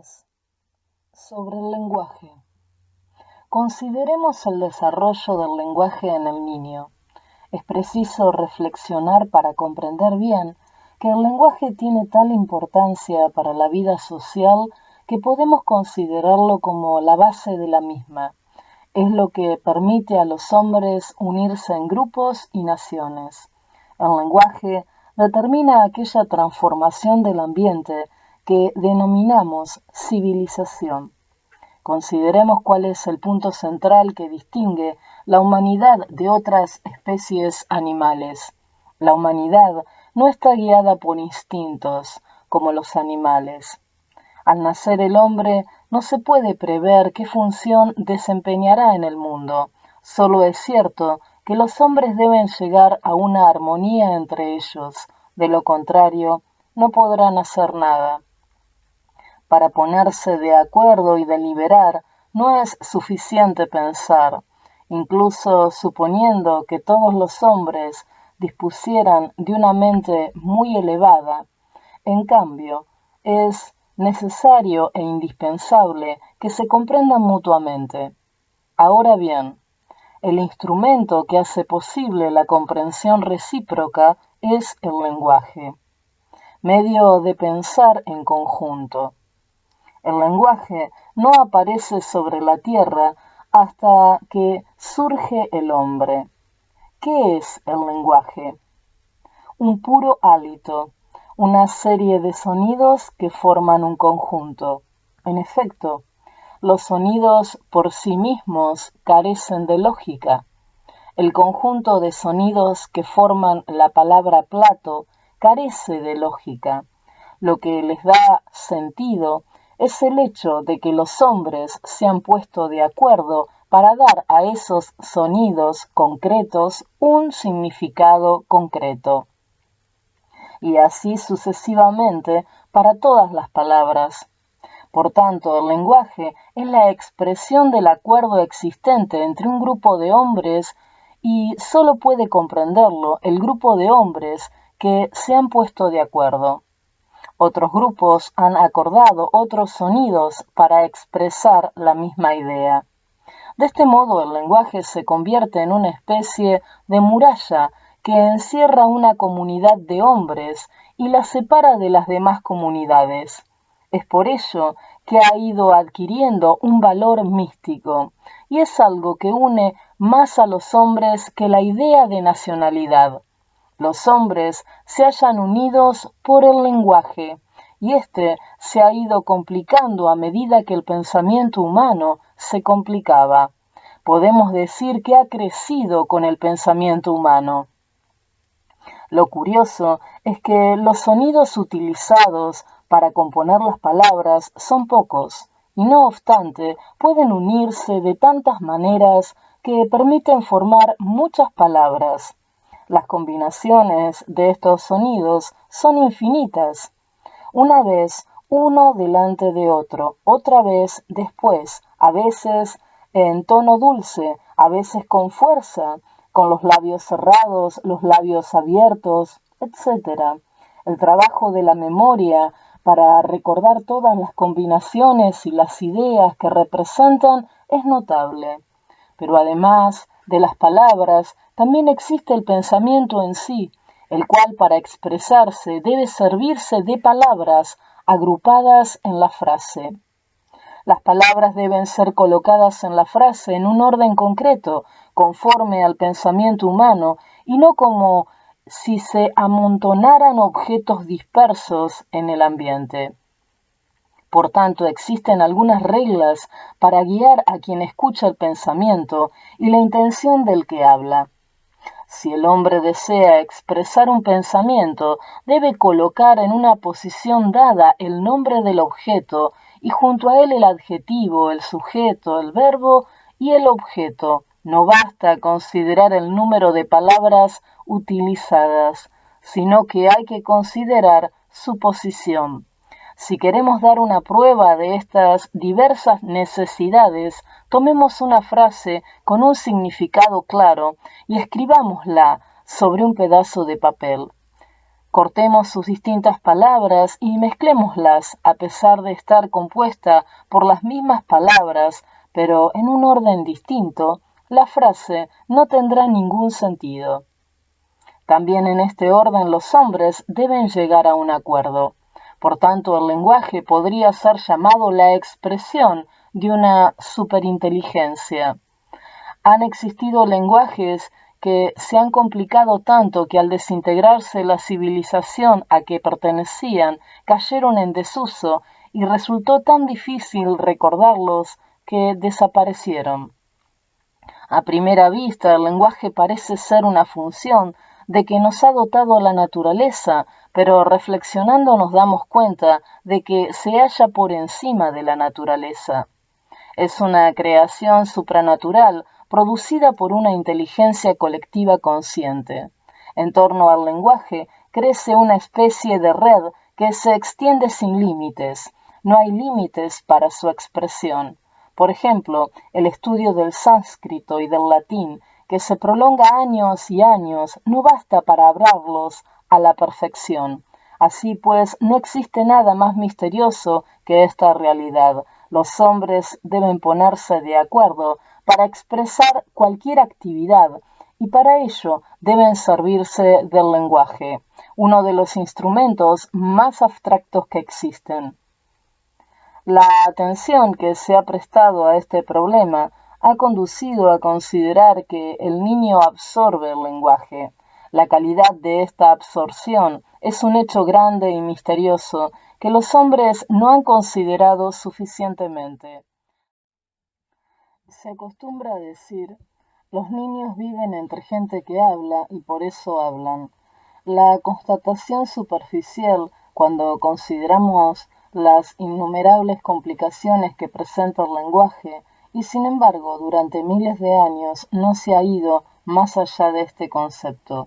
3. Sobre el lenguaje. Consideremos el desarrollo del lenguaje en el niño. Es preciso reflexionar para comprender bien que el lenguaje tiene tal importancia para la vida social que podemos considerarlo como la base de la misma. Es lo que permite a los hombres unirse en grupos y naciones. El lenguaje determina aquella transformación del ambiente que denominamos civilización. Consideremos cuál es el punto central que distingue la humanidad de otras especies animales. La humanidad no está guiada por instintos, como los animales. Al nacer el hombre no se puede prever qué función desempeñará en el mundo. Solo es cierto que los hombres deben llegar a una armonía entre ellos. De lo contrario, no podrán hacer nada. Para ponerse de acuerdo y deliberar, no es suficiente pensar. Incluso suponiendo que todos los hombres dispusieran de una mente muy elevada, en cambio, es necesario e indispensable que se comprendan mutuamente. Ahora bien, el instrumento que hace posible la comprensión recíproca es el lenguaje, medio de pensar en conjunto. El lenguaje no aparece sobre la tierra hasta que surge el hombre. ¿Qué es el lenguaje? Un puro hálito, una serie de sonidos que forman un conjunto. En efecto, los sonidos por sí mismos carecen de lógica. El conjunto de sonidos que forman la palabra plato carece de lógica. Lo que les da sentido es el hecho de que los hombres se han puesto de acuerdo para dar a esos sonidos concretos un significado concreto. Y así sucesivamente para todas las palabras. Por tanto, el lenguaje es la expresión del acuerdo existente entre un grupo de hombres y solo puede comprenderlo el grupo de hombres que se han puesto de acuerdo. Otros grupos han acordado otros sonidos para expresar la misma idea. De este modo, el lenguaje se convierte en una especie de muralla que encierra una comunidad de hombres y la separa de las demás comunidades. Es por ello que ha ido adquiriendo un valor místico, y es algo que une más a los hombres que la idea de nacionalidad. Los hombres se hallan unidos por el lenguaje, y éste se ha ido complicando a medida que el pensamiento humano se complicaba. Podemos decir que ha crecido con el pensamiento humano. Lo curioso es que los sonidos utilizados para componer las palabras son pocos, y no obstante pueden unirse de tantas maneras que permiten formar muchas palabras. Las combinaciones de estos sonidos son infinitas. Una vez uno delante de otro, otra vez después, a veces en tono dulce, a veces con fuerza, con los labios cerrados, los labios abiertos, etc. El trabajo de la memoria para recordar todas las combinaciones y las ideas que representan es notable. Pero además de las palabras, también existe el pensamiento en sí, el cual para expresarse debe servirse de palabras agrupadas en la frase. Las palabras deben ser colocadas en la frase en un orden concreto, conforme al pensamiento humano, y no como si se amontonaran objetos dispersos en el ambiente. Por tanto, existen algunas reglas para guiar a quien escucha el pensamiento y la intención del que habla. Si el hombre desea expresar un pensamiento, debe colocar en una posición dada el nombre del objeto y junto a él el adjetivo, el sujeto, el verbo y el objeto. No basta considerar el número de palabras utilizadas, sino que hay que considerar su posición. Si queremos dar una prueba de estas diversas necesidades, tomemos una frase con un significado claro y escribámosla sobre un pedazo de papel. Cortemos sus distintas palabras y mezclémoslas a pesar de estar compuesta por las mismas palabras, pero en un orden distinto, la frase no tendrá ningún sentido. También en este orden los hombres deben llegar a un acuerdo. Por tanto, el lenguaje podría ser llamado la expresión de una superinteligencia. Han existido lenguajes que se han complicado tanto que al desintegrarse la civilización a que pertenecían cayeron en desuso y resultó tan difícil recordarlos que desaparecieron. A primera vista, el lenguaje parece ser una función de que nos ha dotado la naturaleza, pero reflexionando nos damos cuenta de que se halla por encima de la naturaleza. Es una creación supranatural producida por una inteligencia colectiva consciente. En torno al lenguaje crece una especie de red que se extiende sin límites. No hay límites para su expresión. Por ejemplo, el estudio del sánscrito y del latín, que se prolonga años y años, no basta para hablarlos a la perfección. Así pues, no existe nada más misterioso que esta realidad. Los hombres deben ponerse de acuerdo para expresar cualquier actividad y para ello deben servirse del lenguaje, uno de los instrumentos más abstractos que existen. La atención que se ha prestado a este problema ha conducido a considerar que el niño absorbe el lenguaje. La calidad de esta absorción es un hecho grande y misterioso que los hombres no han considerado suficientemente. Se acostumbra a decir, los niños viven entre gente que habla y por eso hablan. La constatación superficial, cuando consideramos las innumerables complicaciones que presenta el lenguaje, y sin embargo durante miles de años no se ha ido más allá de este concepto.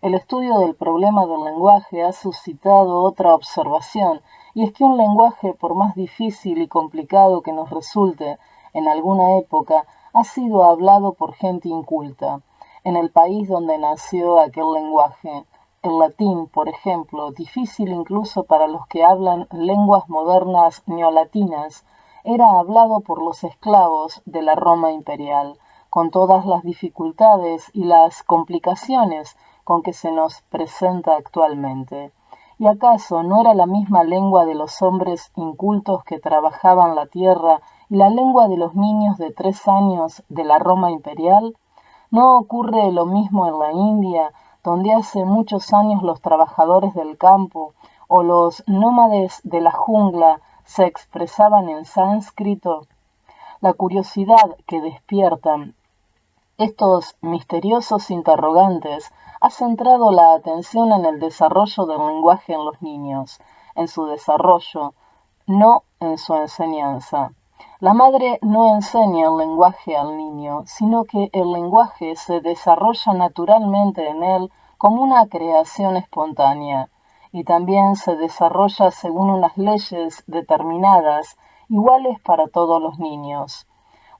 El estudio del problema del lenguaje ha suscitado otra observación, y es que un lenguaje, por más difícil y complicado que nos resulte en alguna época, ha sido hablado por gente inculta. En el país donde nació aquel lenguaje, el latín, por ejemplo, difícil incluso para los que hablan lenguas modernas neolatinas, era hablado por los esclavos de la Roma imperial, con todas las dificultades y las complicaciones con que se nos presenta actualmente. ¿Y acaso no era la misma lengua de los hombres incultos que trabajaban la tierra y la lengua de los niños de 3 años de la Roma imperial? ¿No ocurre lo mismo en la India, donde hace muchos años los trabajadores del campo o los nómades de la jungla se expresaban en sánscrito? La curiosidad que despiertan estos misteriosos interrogantes ha centrado la atención en el desarrollo del lenguaje en los niños, en su desarrollo, no en su enseñanza. La madre no enseña el lenguaje al niño, sino que el lenguaje se desarrolla naturalmente en él como una creación espontánea, y también se desarrolla según unas leyes determinadas, iguales para todos los niños.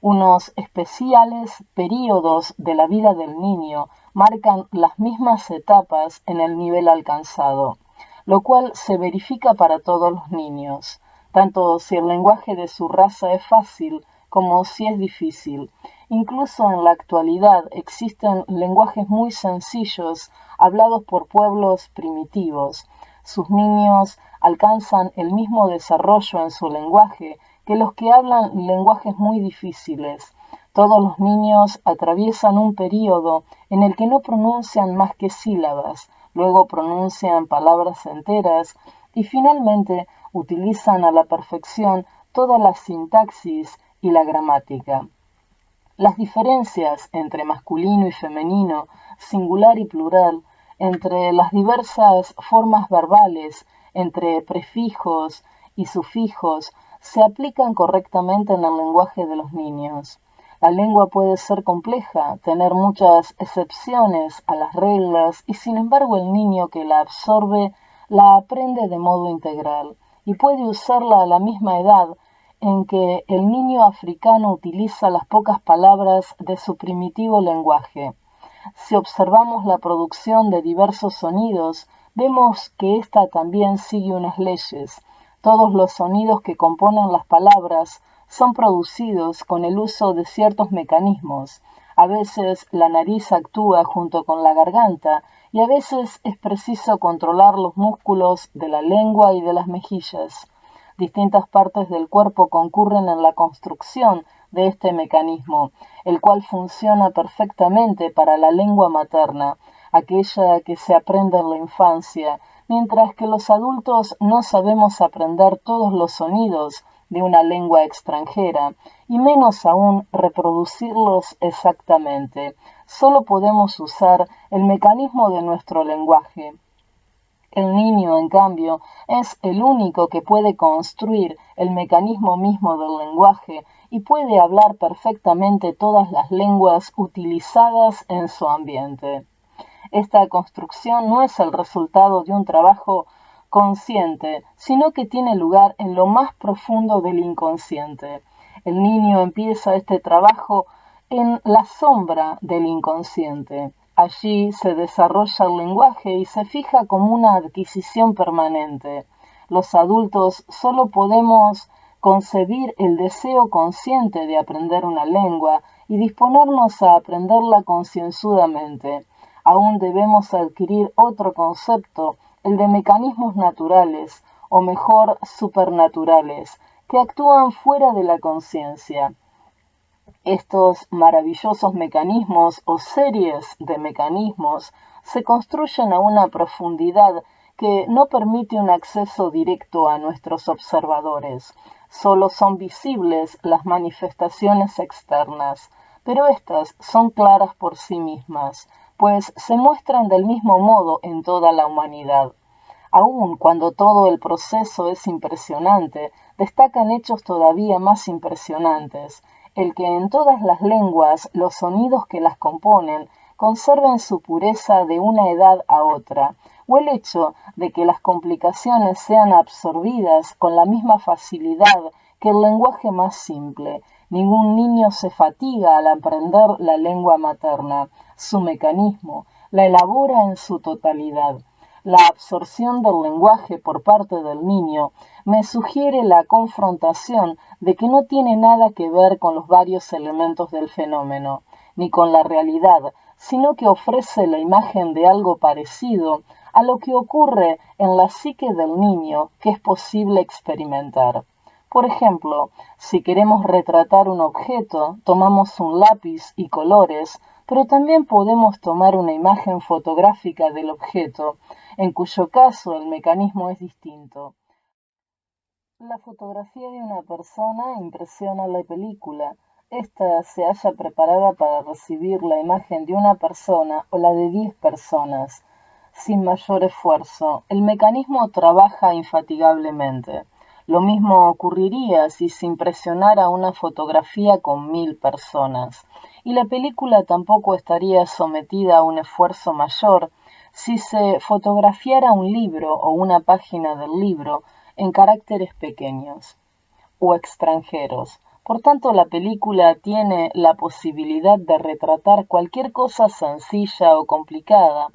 Unos especiales períodos de la vida del niño marcan las mismas etapas en el nivel alcanzado, lo cual se verifica para todos los niños, tanto si el lenguaje de su raza es fácil como si es difícil. Incluso en la actualidad existen lenguajes muy sencillos hablados por pueblos primitivos. Sus niños alcanzan el mismo desarrollo en su lenguaje que los que hablan lenguajes muy difíciles. Todos los niños atraviesan un período en el que no pronuncian más que sílabas, luego pronuncian palabras enteras y finalmente utilizan a la perfección toda la sintaxis y la gramática. Las diferencias entre masculino y femenino, singular y plural, entre las diversas formas verbales, entre prefijos y sufijos, se aplican correctamente en el lenguaje de los niños. La lengua puede ser compleja, tener muchas excepciones a las reglas y sin embargo el niño que la absorbe la aprende de modo integral y puede usarla a la misma edad en que el niño africano utiliza las pocas palabras de su primitivo lenguaje. Si observamos la producción de diversos sonidos, vemos que ésta también sigue unas leyes. Todos los sonidos que componen las palabras son producidos con el uso de ciertos mecanismos. A veces la nariz actúa junto con la garganta y a veces es preciso controlar los músculos de la lengua y de las mejillas. Distintas partes del cuerpo concurren en la construcción de este mecanismo, el cual funciona perfectamente para la lengua materna, aquella que se aprende en la infancia, mientras que los adultos no sabemos aprender todos los sonidos de una lengua extranjera, y menos aún reproducirlos exactamente. Solo podemos usar el mecanismo de nuestro lenguaje. El niño, en cambio, es el único que puede construir el mecanismo mismo del lenguaje y puede hablar perfectamente todas las lenguas utilizadas en su ambiente. Esta construcción no es el resultado de un trabajo consciente, sino que tiene lugar en lo más profundo del inconsciente. El niño empieza este trabajo en la sombra del inconsciente. Allí se desarrolla el lenguaje y se fija como una adquisición permanente. Los adultos solo podemos concebir el deseo consciente de aprender una lengua y disponernos a aprenderla concienzudamente. Aún debemos adquirir otro concepto, el de mecanismos naturales, o mejor, supernaturales, que actúan fuera de la conciencia. Estos maravillosos mecanismos o series de mecanismos se construyen a una profundidad que no permite un acceso directo a nuestros observadores. Solo son visibles las manifestaciones externas, pero estas son claras por sí mismas, pues se muestran del mismo modo en toda la humanidad. Aun cuando todo el proceso es impresionante, destacan hechos todavía más impresionantes, el que en todas las lenguas los sonidos que las componen conserven su pureza de una edad a otra, o el hecho de que las complicaciones sean absorbidas con la misma facilidad que el lenguaje más simple. Ningún niño se fatiga al aprender la lengua materna. Su mecanismo la elabora en su totalidad. La absorción del lenguaje por parte del niño me sugiere la confrontación de que no tiene nada que ver con los varios elementos del fenómeno, ni con la realidad, sino que ofrece la imagen de algo parecido a lo que ocurre en la psique del niño que es posible experimentar. Por ejemplo, si queremos retratar un objeto, tomamos un lápiz y colores, pero también podemos tomar una imagen fotográfica del objeto, en cuyo caso el mecanismo es distinto. La fotografía de una persona impresiona la película. Esta se halla preparada para recibir la imagen de una persona o la de 10 personas, sin mayor esfuerzo. El mecanismo trabaja infatigablemente. Lo mismo ocurriría si se impresionara una fotografía con 1000 personas, y la película tampoco estaría sometida a un esfuerzo mayor si se fotografiara un libro o una página del libro en caracteres pequeños o extranjeros. Por tanto, la película tiene la posibilidad de retratar cualquier cosa sencilla o complicada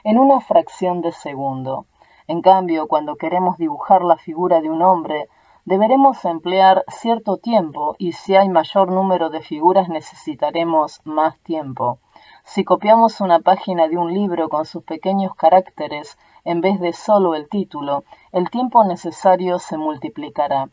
en una fracción de segundo. En cambio, cuando queremos dibujar la figura de un hombre, deberemos emplear cierto tiempo y si hay mayor número de figuras necesitaremos más tiempo. Si copiamos una página de un libro con sus pequeños caracteres en vez de solo el título, el tiempo necesario se multiplicará.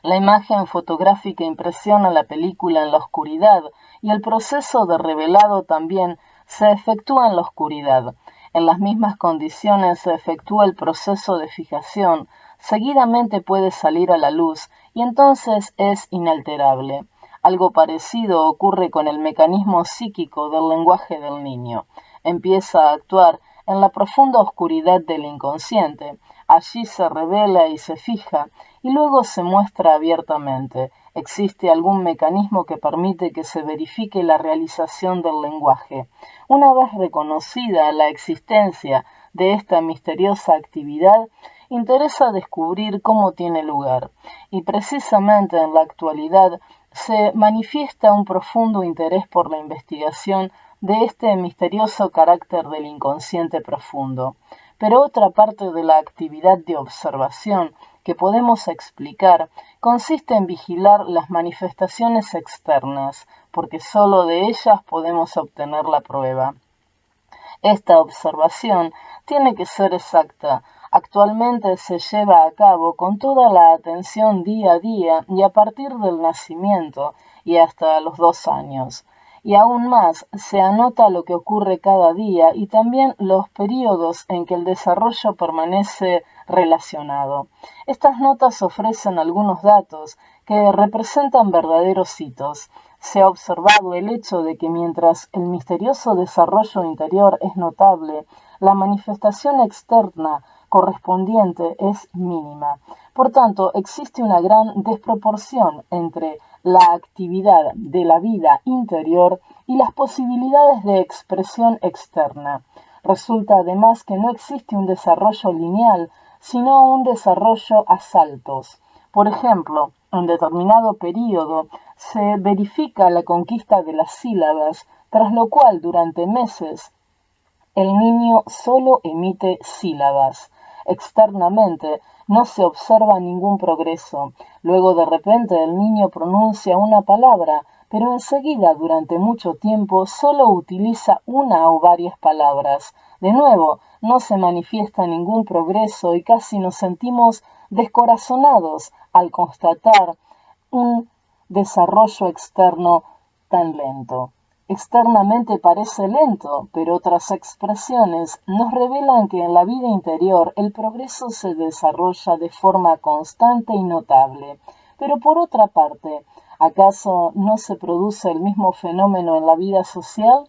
La imagen fotográfica impresiona la película en la oscuridad y el proceso de revelado también se efectúa en la oscuridad. En las mismas condiciones se efectúa el proceso de fijación, seguidamente puede salir a la luz y entonces es inalterable. Algo parecido ocurre con el mecanismo psíquico del lenguaje del niño. Empieza a actuar en la profunda oscuridad del inconsciente. Allí se revela y se fija, y luego se muestra abiertamente. Existe algún mecanismo que permite que se verifique la realización del lenguaje. Una vez reconocida la existencia de esta misteriosa actividad, interesa descubrir cómo tiene lugar, y precisamente en la actualidad se manifiesta un profundo interés por la investigación de este misterioso carácter del inconsciente profundo. pero otra parte de la actividad de observación que podemos explicar consiste en vigilar las manifestaciones externas, porque sólo de ellas podemos obtener la prueba. Esta observación tiene que ser exacta. Actualmente se lleva a cabo con toda la atención día a día y a partir del nacimiento y hasta los 2 años. Y aún más, se anota lo que ocurre cada día y también los periodos en que el desarrollo permanece relacionado. Estas notas ofrecen algunos datos que representan verdaderos hitos. Se ha observado el hecho de que mientras el misterioso desarrollo interior es notable, la manifestación externa correspondiente es mínima. Por tanto, existe una gran desproporción entre la actividad de la vida interior y las posibilidades de expresión externa. Resulta además que no existe un desarrollo lineal, sino un desarrollo a saltos. Por ejemplo, en determinado período se verifica la conquista de las sílabas, tras lo cual durante meses el niño solo emite sílabas. Externamente no se observa ningún progreso. Luego de repente el niño pronuncia una palabra, pero enseguida durante mucho tiempo solo utiliza una o varias palabras. De nuevo, no se manifiesta ningún progreso y casi nos sentimos descorazonados al constatar un desarrollo externo tan lento. Externamente parece lento, pero otras expresiones nos revelan que en la vida interior el progreso se desarrolla de forma constante y notable. Pero por otra parte, ¿acaso no se produce el mismo fenómeno en la vida social?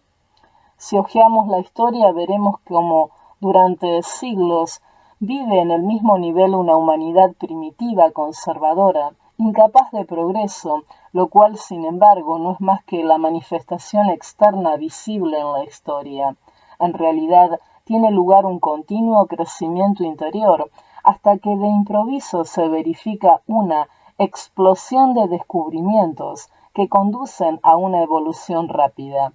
Si hojeamos la historia veremos cómo durante siglos vive en el mismo nivel una humanidad primitiva, conservadora, incapaz de progreso, lo cual sin embargo no es más que la manifestación externa visible en la historia. En realidad tiene lugar un continuo crecimiento interior, hasta que de improviso se verifica una explosión de descubrimientos que conducen a una evolución rápida.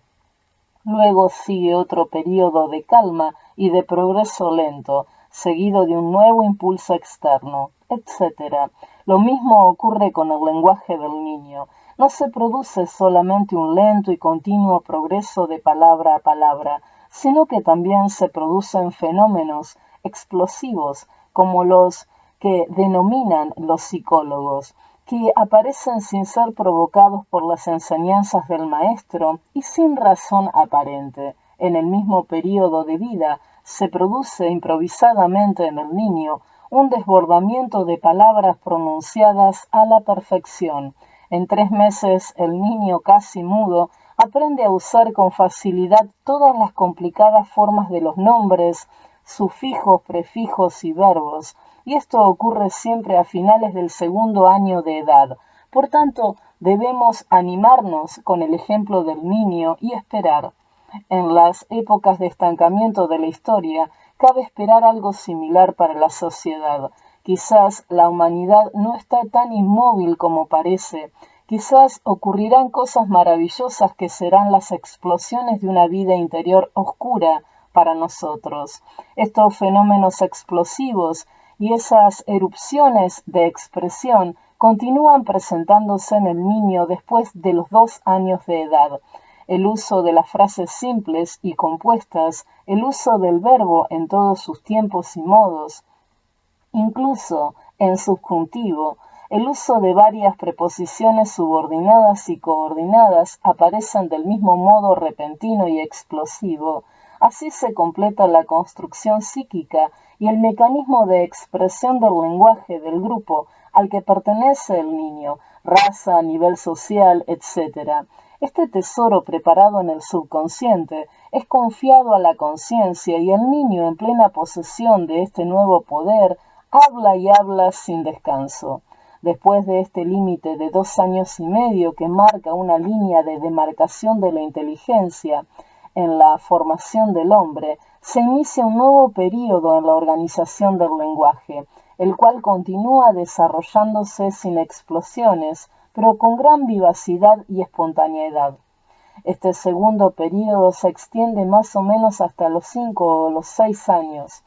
Luego sigue otro período de calma y de progreso lento, seguido de un nuevo impulso externo, etc. Lo mismo ocurre con el lenguaje del niño. No se produce solamente un lento y continuo progreso de palabra a palabra, sino que también se producen fenómenos explosivos, como los que denominan los psicólogos, que aparecen sin ser provocados por las enseñanzas del maestro y sin razón aparente. En el mismo período de vida se produce improvisadamente en el niño un desbordamiento de palabras pronunciadas a la perfección. En 3 meses el niño casi mudo aprende a usar con facilidad todas las complicadas formas de los nombres, sufijos, prefijos y verbos, y esto ocurre siempre a finales del 2.º año de edad. Por tanto, debemos animarnos con el ejemplo del niño y esperar. En las épocas de estancamiento de la historia, cabe esperar algo similar para la sociedad. Quizás la humanidad no está tan inmóvil como parece. Quizás ocurrirán cosas maravillosas que serán las explosiones de una vida interior oscura para nosotros. Estos fenómenos explosivos y esas erupciones de expresión continúan presentándose en el niño después de los 2 años de edad. El uso de las frases simples y compuestas, el uso del verbo en todos sus tiempos y modos, incluso en subjuntivo, el uso de varias preposiciones subordinadas y coordinadas aparecen del mismo modo repentino y explosivo. Así se completa la construcción psíquica y el mecanismo de expresión del lenguaje del grupo al que pertenece el niño, raza, nivel social, etc. Este tesoro preparado en el subconsciente es confiado a la conciencia y el niño, en plena posesión de este nuevo poder, habla y habla sin descanso. Después de este límite de 2 años y medio que marca una línea de demarcación de la inteligencia en la formación del hombre, se inicia un nuevo período en la organización del lenguaje, el cual continúa desarrollándose sin explosiones, pero con gran vivacidad y espontaneidad. Este segundo período se extiende más o menos hasta los 5 o los 6 años.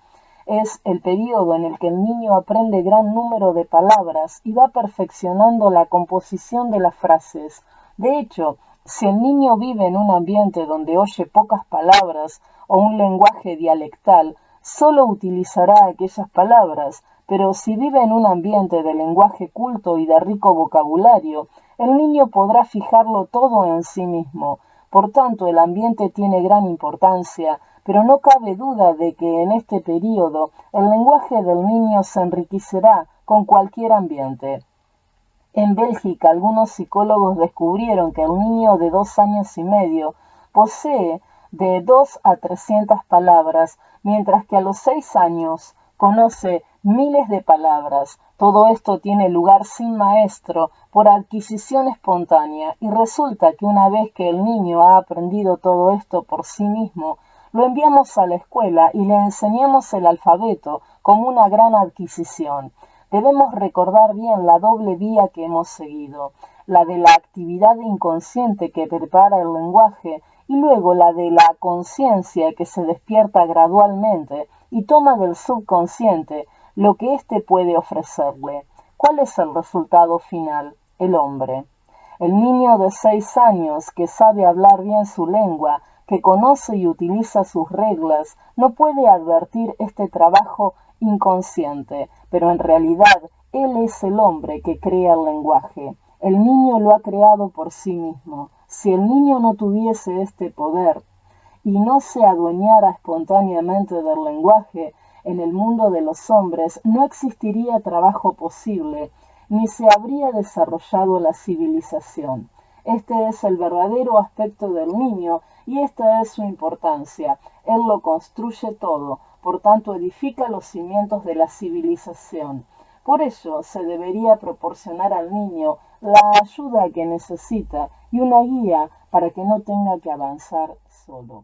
Es el periodo en el que el niño aprende gran número de palabras y va perfeccionando la composición de las frases. De hecho, si el niño vive en un ambiente donde oye pocas palabras o un lenguaje dialectal, solo utilizará aquellas palabras, pero si vive en un ambiente de lenguaje culto y de rico vocabulario, el niño podrá fijarlo todo en sí mismo. Por tanto, el ambiente tiene gran importancia, pero no cabe duda de que en este período el lenguaje del niño se enriquecerá con cualquier ambiente. En Bélgica, algunos psicólogos descubrieron que el niño de 2 años y medio posee de 2 a 300 palabras, mientras que a los 6 años conoce miles de palabras. Todo esto tiene lugar sin maestro, por adquisición espontánea, y resulta que una vez que el niño ha aprendido todo esto por sí mismo, lo enviamos a la escuela y le enseñamos el alfabeto como una gran adquisición. Debemos recordar bien la doble vía que hemos seguido, la de la actividad inconsciente que prepara el lenguaje y luego la de la conciencia que se despierta gradualmente y toma del subconsciente lo que éste puede ofrecerle. ¿Cuál es el resultado final? El hombre. El niño de 6 años que sabe hablar bien su lengua, que conoce y utiliza sus reglas, no puede advertir este trabajo inconsciente, pero en realidad él es el hombre que crea el lenguaje. El niño lo ha creado por sí mismo. Si el niño no tuviese este poder y no se adueñara espontáneamente del lenguaje, en el mundo de los hombres no existiría trabajo posible, ni se habría desarrollado la civilización. Este es el verdadero aspecto del niño y esta es su importancia. Él lo construye todo, por tanto edifica los cimientos de la civilización. Por ello se debería proporcionar al niño la ayuda que necesita y una guía para que no tenga que avanzar solo.